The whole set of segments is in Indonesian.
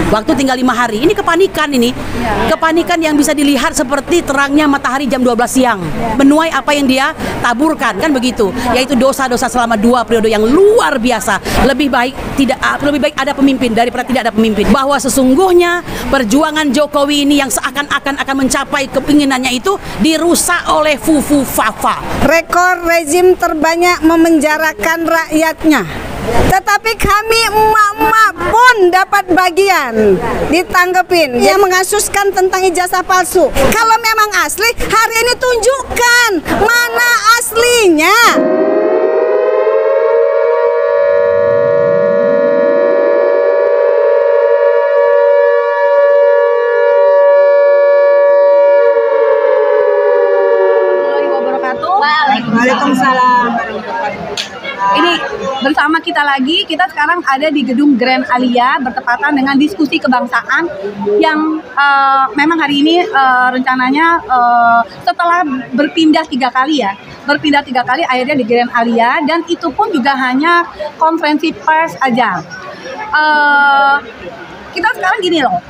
Waktu tinggal 5 hari. Ini kepanikan ini. Kepanikan yang bisa dilihat seperti terangnya matahari jam 12 siang. Menuai apa yang dia taburkan, kan begitu. Yaitu dosa-dosa selama 2 periode yang luar biasa. Lebih baik ada pemimpin daripada tidak ada pemimpin. Bahwa sesungguhnya perjuangan Jokowi ini yang seakan-akan akan mencapai keinginannya itu dirusak oleh Fufu Fafa. Rekor rezim terbanyak memenjarakan rakyatnya. Tetapi kami emak-emak pun dapat bagian ditanggepin yang mengasuskan tentang ijazah palsu. Kalau memang asli, hari ini tunjukkan mana aslinya. Waalaikumsalam. Ini bersama kita lagi, kita sekarang ada di gedung Grand Alia bertepatan dengan diskusi kebangsaan yang memang hari ini rencananya setelah berpindah 3 kali akhirnya di Grand Alia, dan itu pun juga hanya konferensi pers aja. Kita sekarang gini loh,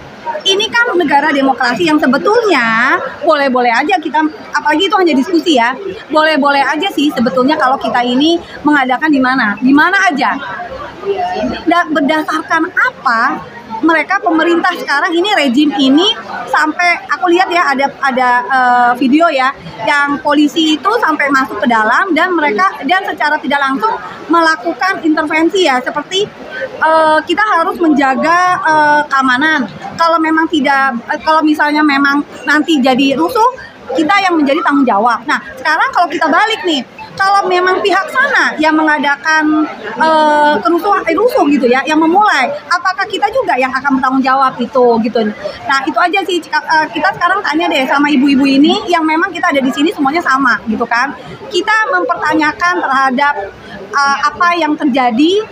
ini kan negara demokrasi yang sebetulnya boleh-boleh aja kita, apalagi itu hanya diskusi ya, boleh-boleh aja sih sebetulnya kalau kita ini mengadakan di mana aja. Berdasarkan apa mereka pemerintah sekarang ini, rejim ini, sampai aku lihat ya ada video ya yang polisi itu sampai masuk ke dalam dan secara tidak langsung melakukan intervensi ya, seperti kita harus menjaga keamanan. Kalau misalnya memang nanti jadi rusuh, kita yang menjadi tanggung jawab. Nah, sekarang kalau kita balik nih, kalau memang pihak sana yang mengadakan rusuh gitu ya, yang memulai, apakah kita juga yang akan bertanggung jawab itu gitu. Nah, itu aja sih, kita sekarang tanya deh sama ibu-ibu ini yang memang kita ada di sini semuanya sama gitu kan. Kita mempertanyakan terhadap apa yang terjadi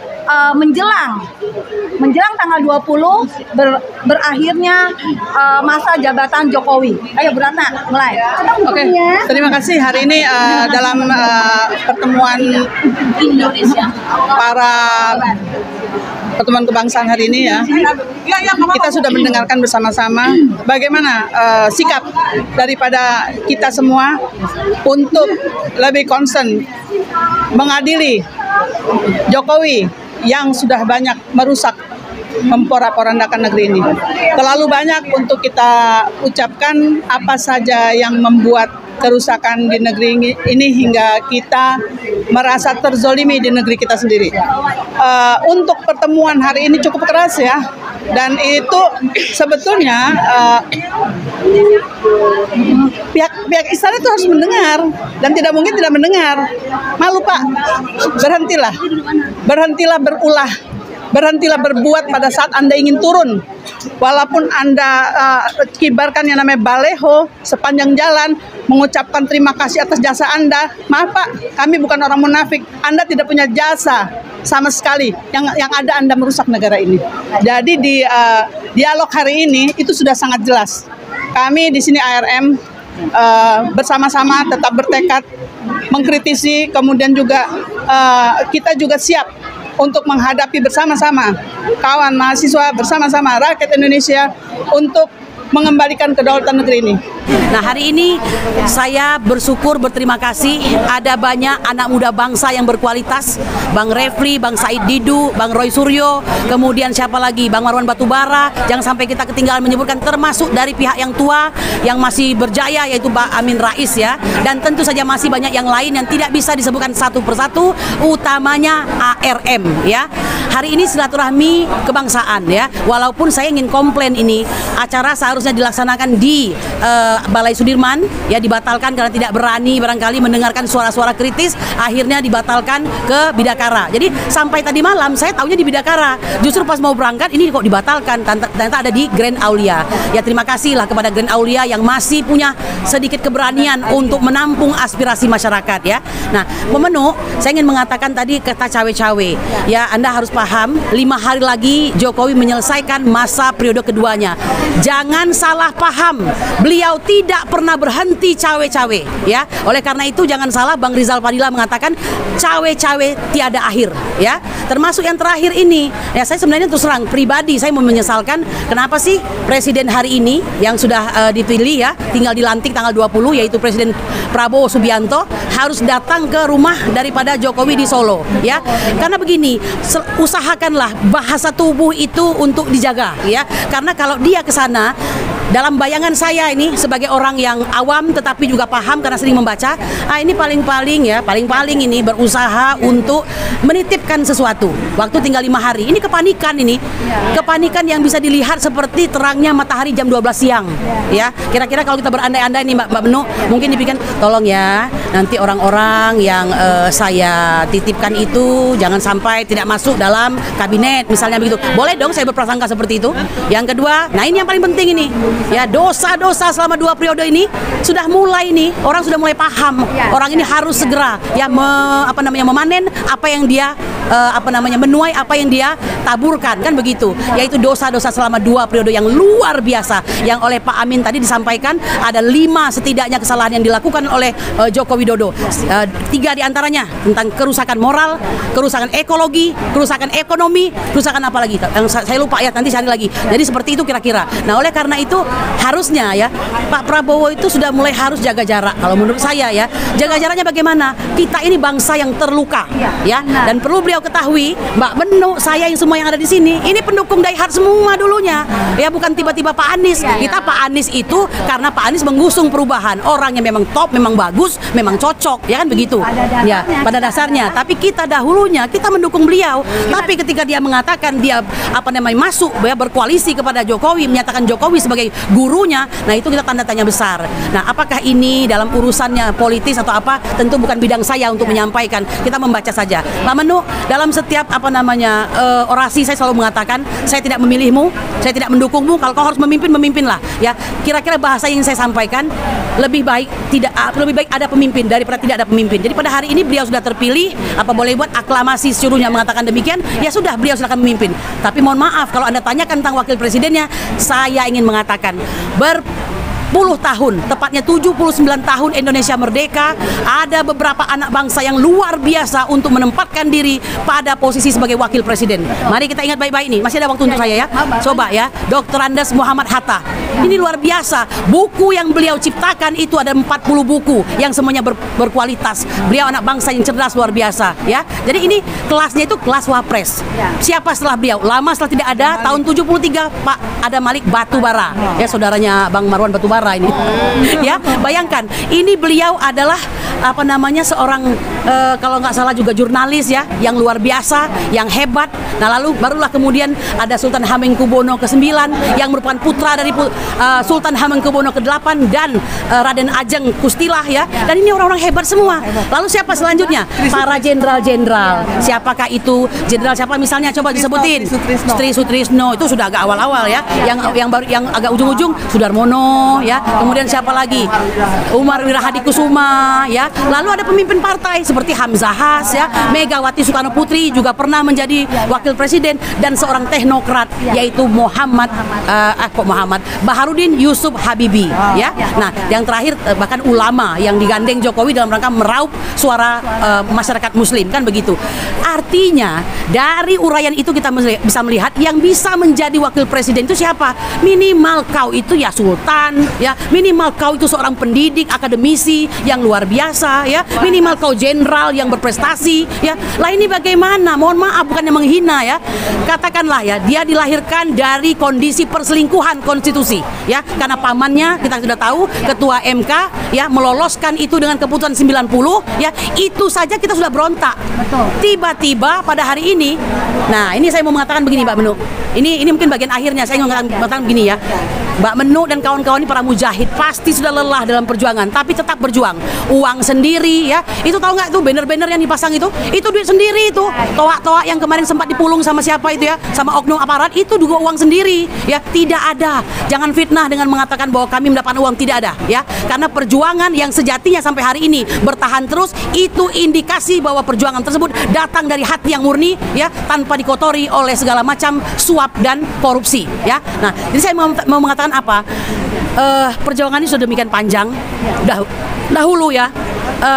menjelang tanggal 20 berakhirnya masa jabatan Jokowi. Ayo Bu Ratna, mulai. Oke, terima kasih. Hari ini dalam pertemuan pertemuan kebangsaan hari ini ya, kita sudah mendengarkan bersama-sama bagaimana sikap daripada kita semua untuk lebih concern mengadili Jokowi yang sudah banyak merusak, memporak-porandakan negeri ini. Terlalu banyak untuk kita ucapkan apa saja yang membuat kerusakan di negeri ini hingga kita merasa terzolimi di negeri kita sendiri. Untuk pertemuan hari ini cukup keras ya, dan itu sebetulnya pihak istana itu harus mendengar, dan tidak mungkin tidak mendengar. Malu Pak, berhentilah berulah. Berhentilah berbuat pada saat Anda ingin turun. Walaupun Anda kibarkan yang namanya baleho sepanjang jalan, mengucapkan terima kasih atas jasa Anda. Maaf Pak, kami bukan orang munafik. Anda tidak punya jasa sama sekali. Yang ada Anda merusak negara ini. Jadi di dialog hari ini itu sudah sangat jelas. Kami di sini ARM bersama-sama tetap bertekad mengkritisi, kemudian juga kita juga siap untuk menghadapi bersama-sama kawan mahasiswa, bersama-sama rakyat Indonesia untuk mengembalikan kedaulatan negeri ini. Nah, hari ini saya bersyukur, berterima kasih ada banyak anak muda bangsa yang berkualitas. Bang Refli, Bang Said Didu, Bang Roy Suryo, kemudian siapa lagi, Bang Marwan Batubara, jangan sampai kita ketinggalan menyebutkan, termasuk dari pihak yang tua yang masih berjaya, yaitu Pak Amin Rais ya. Dan tentu saja masih banyak yang lain yang tidak bisa disebutkan satu persatu, utamanya ARM ya. Hari ini silaturahmi kebangsaan ya. Walaupun saya ingin komplain, ini acara seharusnya dilaksanakan di Balai Sudirman ya, dibatalkan karena tidak berani barangkali mendengarkan suara-suara kritis, akhirnya dibatalkan ke Bidakara. Jadi sampai tadi malam saya tahunya di Bidakara, justru pas mau berangkat ini kok dibatalkan, ternyata ada di Grand Aulia. Ya terima kasihlah kepada Grand Aulia yang masih punya sedikit keberanian untuk menampung aspirasi masyarakat ya. Nah, Pemenuk, saya ingin mengatakan tadi kata cawe-cawe ya, Anda harus paham paham, 5 hari lagi Jokowi menyelesaikan masa periode keduanya. Jangan salah paham, beliau tidak pernah berhenti cawe-cawe, ya. Oleh karena itu jangan salah, Bang Rizal Fadila mengatakan cawe-cawe tiada akhir, ya. Termasuk yang terakhir ini, ya saya sebenarnya terus terang pribadi saya mau menyesalkan kenapa sih Presiden hari ini yang sudah dipilih, ya, tinggal dilantik tanggal 20, yaitu Presiden Prabowo Subianto harus datang ke rumah daripada Jokowi di Solo, ya. Karena begini, usahakanlah bahasa tubuh itu untuk dijaga, ya. Karena kalau dia ke sana, dalam bayangan saya ini sebagai orang yang awam tetapi juga paham karena sering membaca, ini paling-paling ini berusaha untuk menitipkan sesuatu. Waktu tinggal 5 hari. Ini kepanikan ini. Kepanikan yang bisa dilihat seperti terangnya matahari jam 12 siang, ya. Kira-kira kalau kita berandai-andai nih Mbak Benu, mungkin dipikirkan, tolong ya, nanti orang-orang yang saya titipkan itu jangan sampai tidak masuk dalam kabinet, misalnya begitu. Boleh dong saya berprasangka seperti itu. Yang kedua, nah ini yang paling penting ini, ya, dosa-dosa selama 2 periode ini sudah mulai nih, orang sudah mulai paham. Orang ini harus segera ya memanen apa yang dia menuai apa yang dia taburkan, kan begitu. Yaitu dosa-dosa selama 2 periode yang luar biasa yang oleh Pak Amin tadi disampaikan ada 5 setidaknya kesalahan yang dilakukan oleh Joko Widodo. 3 diantaranya tentang kerusakan moral, kerusakan ekologi, kerusakan ekonomi, kerusakan apa lagi? Yang saya lupa ya, nanti cari lagi. Jadi seperti itu kira-kira. Nah, oleh karena itu harusnya ya Pak Prabowo itu sudah mulai harus jaga jarak. Kalau menurut saya ya, jaga jaraknya bagaimana? Kita ini bangsa yang terluka, ya. Dan perlu beliau ketahui, Mbak Benu, saya yang semua yang ada di sini, ini pendukung diehard semua dulunya. Ya, bukan tiba-tiba Pak Anies. Kita Pak Anies itu karena Pak Anies mengusung perubahan. Orangnya memang top, memang bagus, memang cocok, ya kan begitu. Ya, pada dasarnya. Tapi kita dahulunya kita mendukung beliau. Tapi ketika dia mengatakan dia masuk ya berkoalisi kepada Jokowi, menyatakan Jokowi sebagai gurunya, nah itu kita tanda tanya besar. Nah, apakah ini dalam urusannya politis atau apa? Tentu bukan bidang saya untuk menyampaikan. Kita membaca saja. Pak Menu, dalam setiap orasi saya selalu mengatakan, saya tidak memilihmu, saya tidak mendukungmu. Kalau kau harus memimpin, memimpinlah. Ya, kira-kira bahasa yang saya sampaikan lebih baik ada pemimpin daripada tidak ada pemimpin. Jadi pada hari ini beliau sudah terpilih, apa boleh buat aklamasi seluruhnya mengatakan demikian, ya sudah, beliau silakan memimpin. Tapi mohon maaf kalau Anda tanyakan tentang wakil presidennya, saya ingin mengatakan puluh tahun, tepatnya 79 tahun Indonesia merdeka, ada beberapa anak bangsa yang luar biasa untuk menempatkan diri pada posisi sebagai wakil presiden. Mari kita ingat baik-baik nih, masih ada waktu untuk saya ya. Coba ya, Dr. Andes Muhammad Hatta. Ini luar biasa. Buku yang beliau ciptakan itu ada 40 buku yang semuanya berkualitas. Beliau anak bangsa yang cerdas luar biasa ya. Jadi ini kelasnya itu kelas wapres. Siapa setelah beliau? Lama setelah tidak ada, tahun 73 Pak Adam Malik Batubara. Ya, saudaranya Bang Marwan Batubara ini. Ya, bayangkan, ini beliau adalah seorang kalau nggak salah juga jurnalis ya, yang luar biasa, yang hebat. Nah, lalu barulah kemudian ada Sultan Hamengkubuwono ke-9 yang merupakan putra dari Sultan Hamengkubuwono ke-8 dan Raden Ajeng Kustilah ya. Dan ini orang-orang hebat semua. Lalu siapa selanjutnya? Para jenderal-jenderal. Siapakah itu? Jenderal siapa misalnya? Coba disebutin. Tri Sutrisno itu sudah agak awal-awal ya. Yang agak ujung-ujung Sudarmono ya. Kemudian siapa lagi? Umar Wirahadikusuma ya. Lalu ada pemimpin partai seperti Hamzah Has ya, Megawati Soekarno Putri juga pernah menjadi wakil presiden, dan seorang teknokrat yaitu Baharudin Yusuf Habibie ya. Nah, yang terakhir bahkan ulama yang digandeng Jokowi dalam rangka meraup suara masyarakat muslim, kan begitu. Artinya dari uraian itu kita bisa melihat yang bisa menjadi wakil presiden itu siapa? Minimal kau itu ya sultan ya, minimal kau itu seorang pendidik, akademisi yang luar biasa ya, minimal kau jenderal yang berprestasi ya. Lah ini bagaimana? Mohon maaf, bukannya menghina ya. Katakanlah ya, dia dilahirkan dari kondisi perselingkuhan konstitusi ya, karena pamannya kita sudah tahu ketua MK ya, meloloskan itu dengan keputusan 90 ya, itu saja kita sudah berontak. Tiba-tiba pada hari ini, nah ini saya mau mengatakan begini Mbak Menu, ini mungkin bagian akhirnya saya mau mengatakan begini ya, Mbak Menu dan kawan-kawan ini para mujahid pasti sudah lelah dalam perjuangan, tapi tetap berjuang. Uang sendiri ya. Itu tahu nggak tuh banner-banner yang dipasang itu duit sendiri itu. Toa-toa yang kemarin sempat dipulung sama siapa itu ya, sama oknum aparat, itu juga uang sendiri ya. Tidak ada. Jangan fitnah dengan mengatakan bahwa kami mendapat uang, tidak ada ya. Karena perjuangan yang sejatinya sampai hari ini bertahan terus, itu indikasi bahwa perjuangan tersebut datang dari hati yang murni ya, tanpa dikotori oleh segala macam suap dan korupsi ya. Nah, jadi saya mau mengatakan apa? Perjuangan ini sudah demikian panjang. Dahulu ya,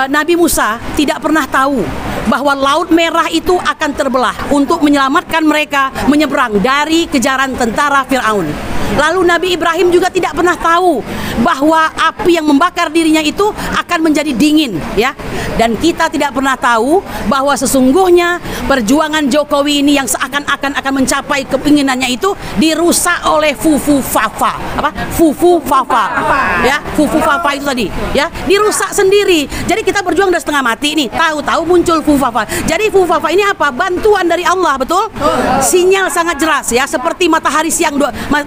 Nabi Musa tidak pernah tahu bahwa Laut Merah itu akan terbelah untuk menyelamatkan mereka menyeberang dari kejaran tentara Firaun. Lalu Nabi Ibrahim juga tidak pernah tahu bahwa api yang membakar dirinya itu akan menjadi dingin ya. Dan kita tidak pernah tahu bahwa sesungguhnya perjuangan Jokowi ini yang seakan-akan akan mencapai keinginannya itu dirusak oleh Fufu Fafa. Apa? Fufu Fafa. Ya, Fufu Fafa itu tadi ya, dirusak sendiri. Jadi kita berjuang udah setengah mati nih, tahu-tahu muncul Fufu Fafa. Jadi Fufu Fafa ini apa? Bantuan dari Allah, betul? Sinyal sangat jelas ya, seperti matahari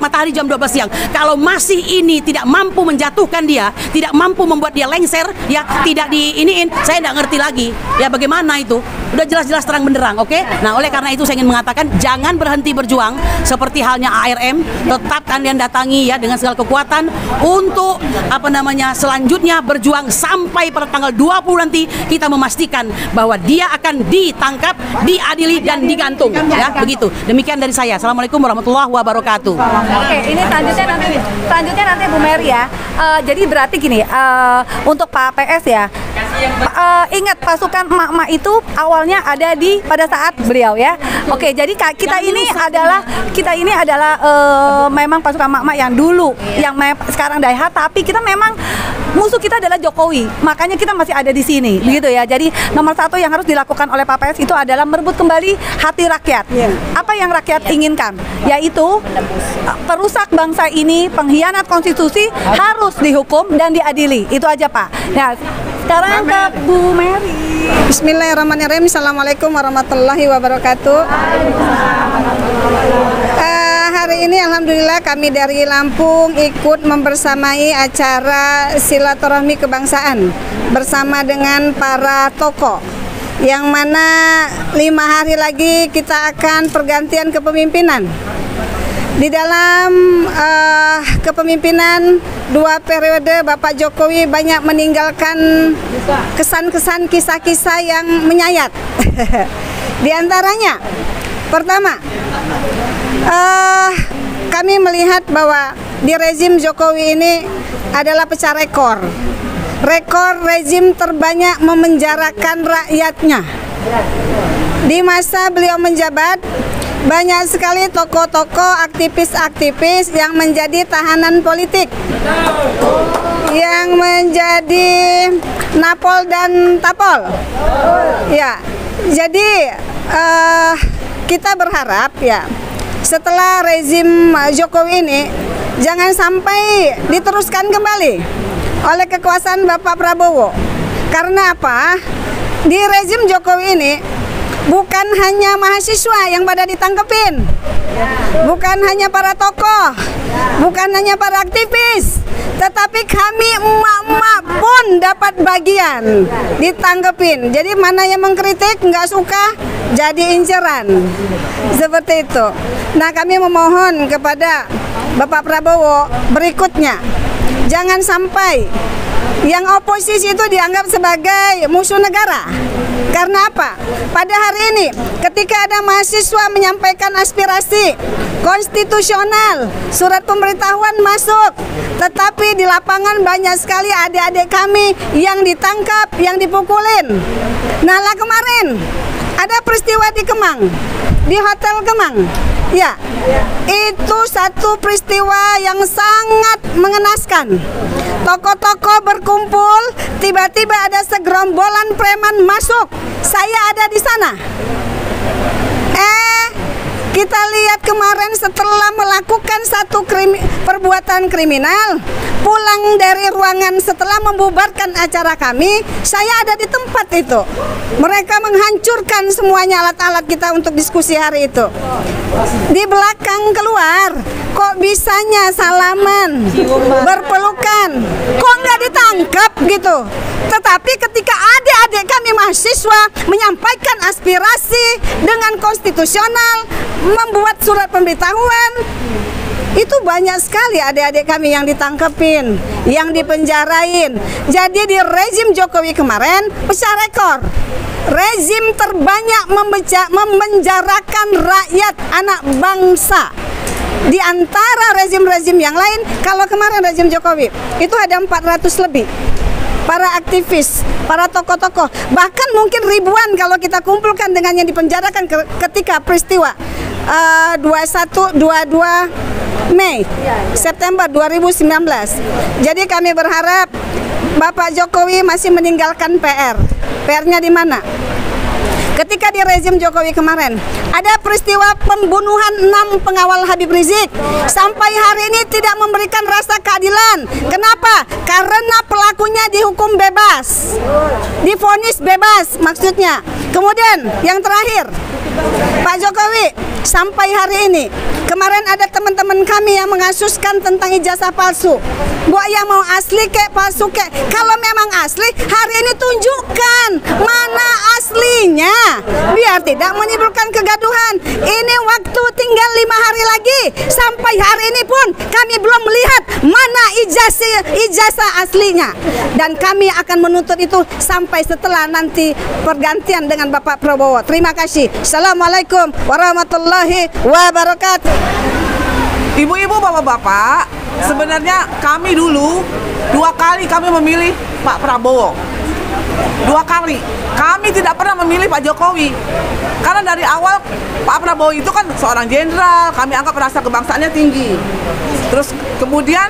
matahari jam 12 siang. Kalau masih ini tidak mampu menjatuhkan dia, tidak mampu membuat dia lengser ya, tidak diiniin, saya tidak ngerti lagi ya bagaimana itu. Udah jelas-jelas terang benderang, oke? Nah, oleh karena itu saya ingin mengatakan jangan berhenti berjuang seperti halnya ARM, tetap kalian datangi ya dengan segala kekuatan untuk selanjutnya berjuang sampai pada tanggal 20 nanti kita memastikan bahwa dia akan ditangkap, diadili dan digantung ya, begitu. Demikian dari saya. Assalamualaikum warahmatullahi wabarakatuh. Oke, ini selanjutnya nanti Bu Mary ya. Jadi berarti gini, untuk Pak PS ya, ingat pasukan emak-emak itu awalnya ada pada saat beliau ya. Oke, jadi kita ini adalah memang pasukan emak-emak yang dulu, yang sekarang Daihat, tapi kita memang musuh kita adalah Jokowi, makanya kita masih ada di sini, begitu ya. Jadi nomor satu yang harus dilakukan oleh Pak PS itu adalah merebut kembali hati rakyat. Apa yang rakyat inginkan, yaitu perusak bangsa ini, pengkhianat konstitusi harus dihukum dan diadili. Itu aja Pak. Nah, sekarang ke Bu Mary. Bismillahirrahmanirrahim. Assalamualaikum warahmatullahi wabarakatuh. Hari ini alhamdulillah kami dari Lampung ikut membersamai acara silaturahmi kebangsaan bersama dengan para tokoh, yang mana 5 hari lagi kita akan pergantian kepemimpinan. Di dalam kepemimpinan 2 periode Bapak Jokowi banyak meninggalkan kesan-kesan, kisah-kisah yang menyayat. Di antaranya, pertama, kami melihat bahwa di rezim Jokowi ini adalah pecah rekor rezim terbanyak memenjarakan rakyatnya. Di masa beliau menjabat, banyak sekali tokoh-tokoh, aktivis-aktivis yang menjadi tahanan politik, yang menjadi napol dan tapol. Ya, jadi kita berharap ya, setelah rezim Jokowi ini jangan sampai diteruskan kembali oleh kekuasaan Bapak Prabowo. Karena apa? Di rezim Jokowi ini bukan hanya mahasiswa yang pada ditangkepin, bukan hanya para tokoh, bukan hanya para aktivis, tetapi kami emak-emak pun dapat bagian ditangkepin. Jadi mana yang mengkritik, nggak suka, jadi inceran. Seperti itu. Nah, kami memohon kepada Bapak Prabowo berikutnya, jangan sampai yang oposisi itu dianggap sebagai musuh negara. Karena apa? Pada hari ini ketika ada mahasiswa menyampaikan aspirasi konstitusional, surat pemberitahuan masuk, tetapi di lapangan banyak sekali adik-adik kami yang ditangkap, yang dipukulin. Nah, lah kemarin ada peristiwa di Kemang, di Hotel Kemang. Ya, itu satu peristiwa yang sangat mengenaskan. Tokoh-tokoh berkumpul, tiba-tiba ada segerombolan preman masuk. Saya ada di sana. Kita lihat kemarin setelah melakukan satu perbuatan kriminal, pulang dari ruangan setelah membubarkan acara kami, saya ada di tempat itu. Mereka menghancurkan semuanya alat-alat kita untuk diskusi hari itu. Di belakang keluar, kok bisanya salaman, berpelukan, kok nggak ditangkap gitu. Tetapi ketika adik-adik kami mahasiswa menyampaikan aspirasi dengan konstitusional, membuat surat pemberitahuan, itu banyak sekali adik-adik kami yang ditangkepin, yang dipenjarain. Jadi di rezim Jokowi kemarin pecah rekor. Rezim terbanyak memenjarakan rakyat anak bangsa. Di antara rezim-rezim yang lain, kalau kemarin rezim Jokowi, itu ada 400 lebih. Para aktivis, para tokoh-tokoh, bahkan mungkin ribuan kalau kita kumpulkan dengan yang dipenjarakan ketika peristiwa 22 Mei, September 2019. Jadi kami berharap Bapak Jokowi masih meninggalkan PR. PR-nya di mana? Ketika di rezim Jokowi kemarin ada peristiwa pembunuhan 6 pengawal Habib Rizik, sampai hari ini tidak memberikan rasa keadilan. Kenapa? Karena pelakunya dihukum bebas, divonis bebas maksudnya. Kemudian yang terakhir, Pak Jokowi sampai hari ini, kemarin ada teman-teman kami yang mengasuskan tentang ijazah palsu. Buat yang mau asli kek palsu kek, kalau memang asli hari ini tunjukkan mana aslinya, biar tidak menimbulkan kegaduhan. Ini waktu tinggal 5 hari lagi, sampai hari ini pun kami belum melihat mana ijazah aslinya, dan kami akan menuntut itu sampai setelah nanti pergantian dengan Bapak Prabowo. Terima kasih. Assalamualaikum warahmatullahi wabarakatuh. Ibu-ibu, bapak-bapak, sebenarnya kami dulu 2 kali kami memilih Pak Prabowo. 2 kali. Kami tidak pernah memilih Pak Jokowi. Karena dari awal Pak Prabowo itu kan seorang jenderal, kami anggap rasa kebangsaannya tinggi. Terus kemudian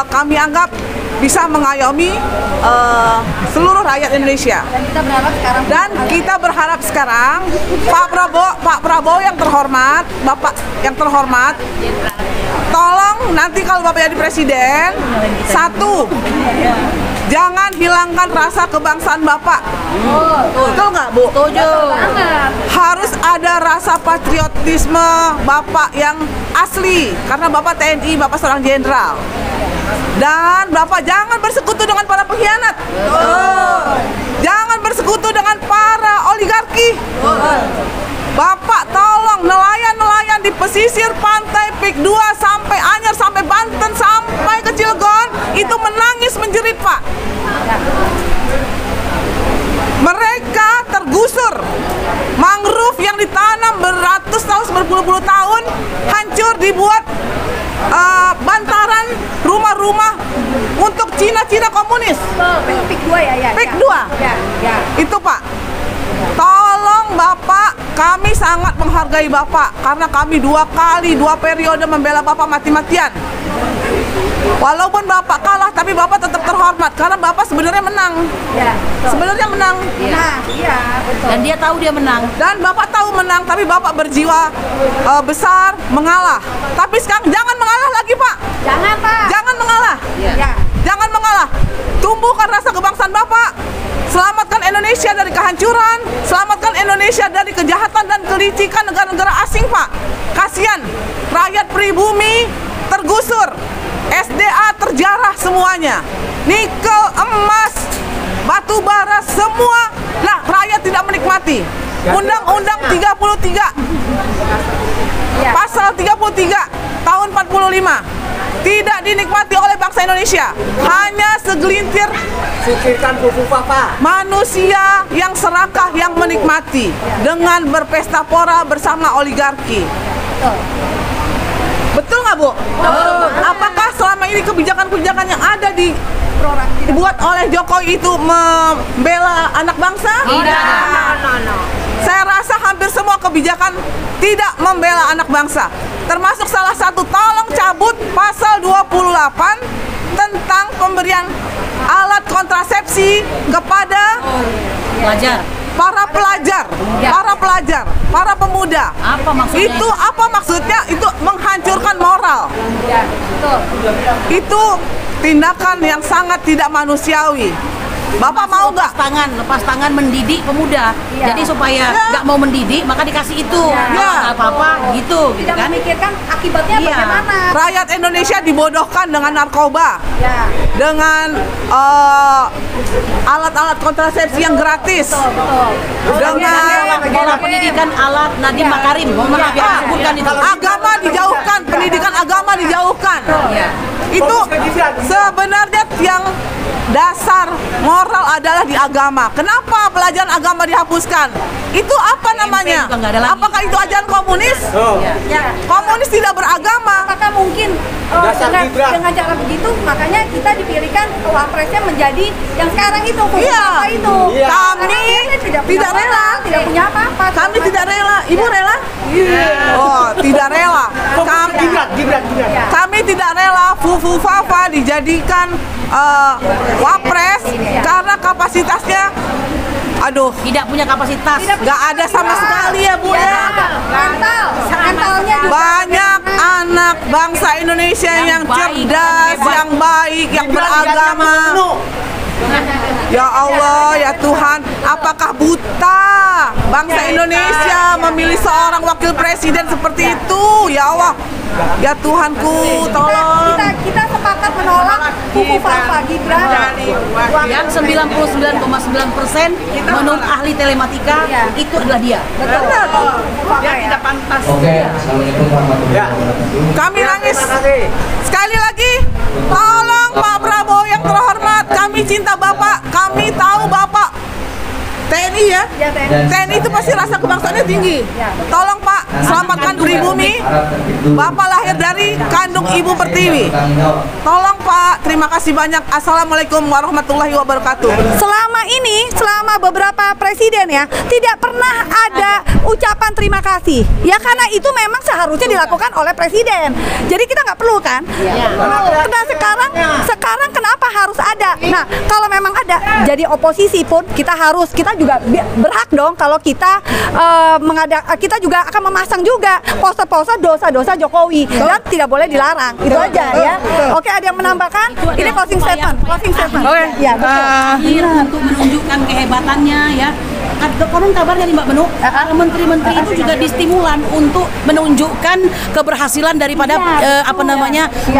kami anggap bisa mengayomi seluruh rakyat Indonesia. Dan kita berharap sekarang Pak Prabowo yang terhormat, Bapak yang terhormat, tolong nanti kalau Bapak jadi presiden, 1, jangan hilangkan rasa kebangsaan Bapak. Betul nggak, Bu? Setuju. Harus ada rasa patriotisme Bapak yang asli, karena Bapak TNI, Bapak seorang jenderal. Dan Bapak jangan bersekutu dengan para pengkhianat. Jangan bersekutu dengan para oligarki. Bapak tolong nelayan-nelayan di pesisir pantai Pik 2 sampai Anyer, sampai Banten, sampai ke Cilegon, itu menangis menjerit, Pak. Mereka tergusur. Mangrove yang ditanam beratus tahun, berpuluh-puluh tahun, hancur, dibuat bantaran rumah-rumah untuk Cina-Cina komunis. Pik 2 ya. Pik 2. Ya. Itu, Pak. Tolong Bapak, kami sangat menghargai Bapak karena kami 2 kali, 2 periode membela Bapak mati-matian. Walaupun Bapak kalah, tapi Bapak tetap terhormat karena Bapak sebenarnya menang. Ya. Sebenarnya menang. Iya, betul. Dan dia tahu dia menang. Dan Bapak tahu menang, tapi Bapak berjiwa besar mengalah. Tapi sekarang jangan mengalah lagi, Pak. Jangan, Pak. Jangan mengalah. Ya. Jangan mengalah. Tumbuhkan rasa kebangsaan Bapak. Selamatkan Indonesia dari kehancuran. Selamatkan Indonesia dari kejahatan dan kelicikan negara-negara asing, Pak. Kasihan rakyat pribumi tergusur. SDA terjarah semuanya. Nikel, emas, batu bara, semua. Nah, rakyat tidak menikmati. Undang-Undang 33. Pasal 33 tahun 45 tidak dinikmati oleh bangsa Indonesia. Hanya segelintir manusia yang serakah yang menikmati dengan berpesta pora bersama oligarki. Betul nggak, Bu? Apakah selama ini kebijakan-kebijakan yang ada dibuat oleh Jokowi itu membela anak bangsa? Tidak. Saya rasa hampir semua kebijakan tidak membela anak bangsa. Termasuk salah satu, tolong cabut pasal 28 tentang pemberian alat kontrasepsi kepada para pelajar, para pemuda. Apa maksudnya? Itu apa maksudnya? Itu menghancurkan moral. Ya, betul. Itu tindakan yang sangat tidak manusiawi. Bapak mau nggak? Lepas tangan mendidik pemuda. Iya. Jadi supaya nggak mau mendidik maka dikasih itu. Iya. Nggak apa-apa gitu Tidak kan. memikirkan akibatnya Iya. bagaimana. Rakyat Indonesia dibodohkan dengan narkoba, Ya. dengan alat-alat kontrasepsi yang gratis, dengan Pola pendidikan alat Nadiem Makarim. Mohon maaf ya, sebutkan itu. agama dijauhkan, pendidikan agama dijauhkan. Itu sebenarnya yang dasar moral adalah di agama. Kenapa pelajaran agama dihapuskan? Itu apa namanya? juga nggak ada lagi. Apakah itu ajaran komunis? Ya. Komunis tidak beragama. Apakah mungkin dengan cara begitu makanya kita dipilihkan wapresnya menjadi yang sekarang itu Iya. apa itu? Kami Karena tidak punya rela. apa, tidak punya apa-apa. Kami tidak rela. Ibu rela? Oh, tidak rela. Kami tidak rela Fufu Fafa dijadikan wapres karena kapasitasnya, aduh, Tidak punya kapasitas. nggak ada sama sekali ya Bu ya. Mentalnya juga. Banyak anak bangsa Indonesia yang cerdas, yang baik, yang beragama. Ya Allah, ya Tuhan, apakah buta bangsa Indonesia memilih seorang wakil presiden seperti itu? Ya Allah, ya Tuhanku, tolong. Kita sepakat menolak Fufu Fafa Gibran. Yang 99,9% menurut ahli telematika itu adalah dia. Betul. Ya tidak pantas. Oke, assalamualaikum warahmatullahi wabarakatuh. Kami nangis. Sekali lagi, tolong Pak Prabowo yang terhormat, kami cinta Bapak, kami tahu Bapak TNI ya. Ya, Teh. TNI itu pasti rasa kebangsaannya tinggi. Tolong Pak, selamatkan pribumi. Bapak lahir dari kandung Ibu Pertiwi. Tolong Pak, terima kasih banyak. Assalamualaikum warahmatullahi wabarakatuh. Selama beberapa presiden ya, tidak pernah ada ucapan terima kasih. Ya karena itu memang seharusnya dilakukan oleh presiden. Jadi kita nggak perlu kan? Karena sekarang kenapa harus ada? Nah, kalau memang ada, jadi oposisi pun kita juga berhak dong kalau kita kita juga akan memasang juga poster-poster dosa-dosa Jokowi dan tidak boleh dilarang. Itu aja ya. Oke, ada yang menambahkan? Ini closing statement. Oke. Ya, betul. Untuk menunjukkan kehebatannya ya. Konon kabarnya nih Mbak Benu, menteri-menteri itu juga distimulan untuk menunjukkan keberhasilan daripada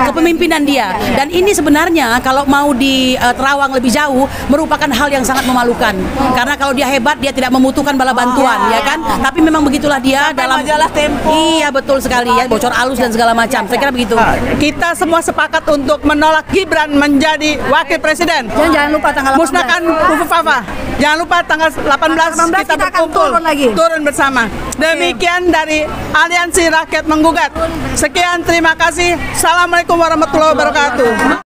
kepemimpinan dia. Dan ini sebenarnya kalau mau diterawang lebih jauh merupakan hal yang sangat memalukan. Karena kalau dia hebat dia tidak membutuhkan bala bantuan ya kan. Tapi memang begitulah dia dalam majalah Tempo. Iya betul sekali ya, bocor halus dan segala macam. Saya kira begitu. Kita semua sepakat untuk menolak Gibran menjadi wakil presiden. Jangan lupa tanggal 18. Musnahkan Fufu Fafa. Jangan lupa tanggal 18 kita kita akan berkumpul, turun bersama. Demikian dari Aliansi Rakyat Menggugat. Sekian, terima kasih. Assalamualaikum warahmatullahi wabarakatuh.